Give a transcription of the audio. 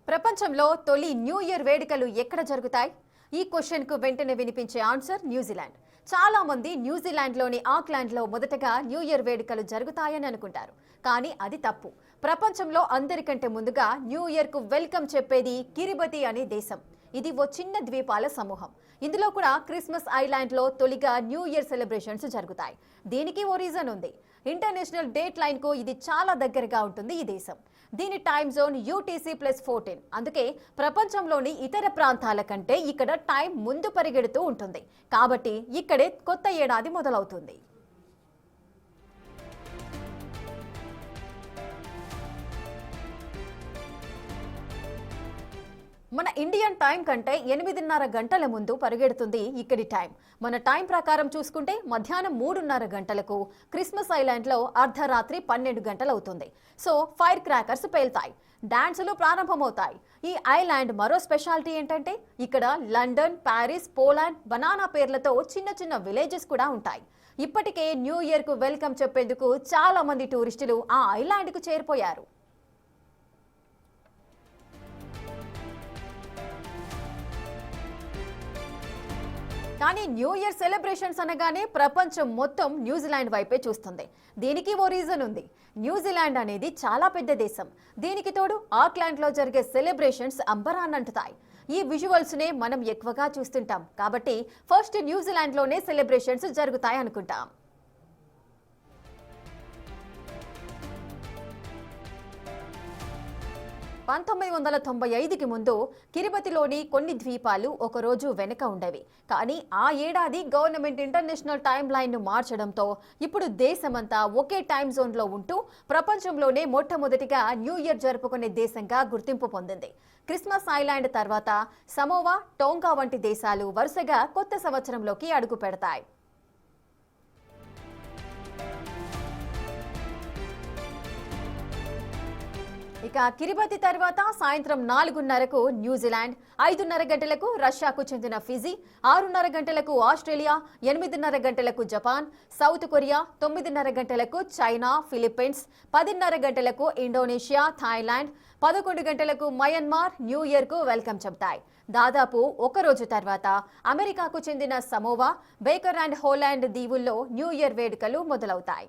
ప్రపంచంలో తొలి new year వేడుకలు ఎక్కడ జరుగుతాయి? ఈ క్వశ్చన్ కు వెంటనే వినిపించే ఆన్సర్ న్యూజిలాండ్. చాలా మంది న్యూజిలాండ్లోని ఆక్లాండ్లో మొదటగా న్యూ ఇయర్ వేడుకలు జరుగుతాయని అనుకుంటారు. కానీ అది తప్పు. ప్రపంచంలో అందరికంటే ముందుగా న్యూ ఇయర్ కు వెల్కమ్ చెప్పేది కిరిబతి అనే దేశం. ఇది ఓ చిన్న ద్వీపాల సమూహం. ఇందులో కూడా క్రిస్మస్ ఐలాండ్లో తొలిగా న్యూ ఇయర్ సెలబ్రేషన్స్ జరుగుతాయి. దీనికి ఓ రీజన్ ఉంది. ఇంటర్నేషనల్ డేట్ లైన్ కు ఇది చాలా దగ్గరగా ఉంటుంది ఈ దేశం. దీని టైమ్ జోన్ UTC+14. అందుకే ప్రపంచంలోని ఇతర ప్రాంతాల కంటే ఇక్కడ టైం ముందు పరిగెడుతూ ఉంటుంది. కాబట్టి ఇక్కడే కొత్త ఏడాది మొదలవుతుంది. మన ఇండియన్ టైం కంటే 8:30 గంటల ముందు పరిగెడుతుంది ఇక్కడి టైం. మన టైం ప్రకారం చూసుకుంటే మధ్యాహ్నం 3:30 గంటలకు క్రిస్మస్ ఐలాండ్లో అర్ధరాత్రి 12 గంటలు అవుతుంది. సో ఫైర్ క్రాకర్స్ పేల్తాయి, డాన్సులు ప్రారంభమవుతాయి. ఈ ఐలాండ్ మరో స్పెషాలిటీ ఏంటంటే ఇక్కడ లండన్, ప్యారిస్, పోలాండ్, బనానా పేర్లతో చిన్న చిన్న విలేజెస్ కూడా ఉంటాయి. ఇప్పటికే న్యూ ఇయర్ కు వెల్కమ్ చెప్పేందుకు చాలా మంది టూరిస్టులు ఆ ఐలాండ్ కు చేరిపోయారు. కానీ న్యూ ఇయర్ సెలబ్రేషన్స్ అనగానే ప్రపంచం మొత్తం న్యూజిలాండ్ వైపే చూస్తుంది. దీనికి ఓ రీజన్ ఉంది. న్యూజిలాండ్ అనేది చాలా పెద్ద దేశం. దీనికి తోడు ఆక్లాండ్లో జరిగే సెలబ్రేషన్స్ అంబరాన్నంటుతాయి. ఈ విజువల్స్నే మనం ఎక్కువగా చూస్తుంటాం. కాబట్టి ఫస్ట్ న్యూజిలాండ్లోనే సెలబ్రేషన్స్ జరుగుతాయి అనుకుంటాం. 1995కి ముందు కిరిబతిలోని కొన్ని ద్వీపాలు ఒకరోజు వెనుక ఉండేవి. కానీ ఆ ఏడాది గవర్నమెంట్ ఇంటర్నేషనల్ టైం లైన్ను మార్చడంతో ఇప్పుడు దేశమంతా ఒకే టైం జోన్లో ఉంటూ ప్రపంచంలోనే మొట్టమొదటిగా న్యూ ఇయర్ జరుపుకునే దేశంగా గుర్తింపు పొందింది. క్రిస్మస్ ఐలాండ్ తర్వాత సమోవా, టోంగా వంటి దేశాలు వరుసగా కొత్త సంవత్సరంలోకి అడుగు పెడతాయి. ఇక కిరిబతి తర్వాత సాయంత్రం 4:30కు న్యూజిలాండ్, 5:30 గంటలకు రష్యాకు చెందిన ఫిజీ, 6:30 గంటలకు ఆస్ట్రేలియా, 8:30 గంటలకు జపాన్, సౌత్ కొరియా, 9:30 గంటలకు చైనా, ఫిలిప్పీన్స్, 10:30 గంటలకు ఇండోనేషియా, థాయిలాండ్, 11 గంటలకు మయన్మార్ న్యూ ఇయర్ కు వెల్కమ్ చెప్తాయి. దాదాపు ఒక రోజు తర్వాత అమెరికాకు చెందిన సమోవా, బేకర్ అండ్ హోలాండ్ దీవుల్లో న్యూ ఇయర్ వేడుకలు మొదలవుతాయి.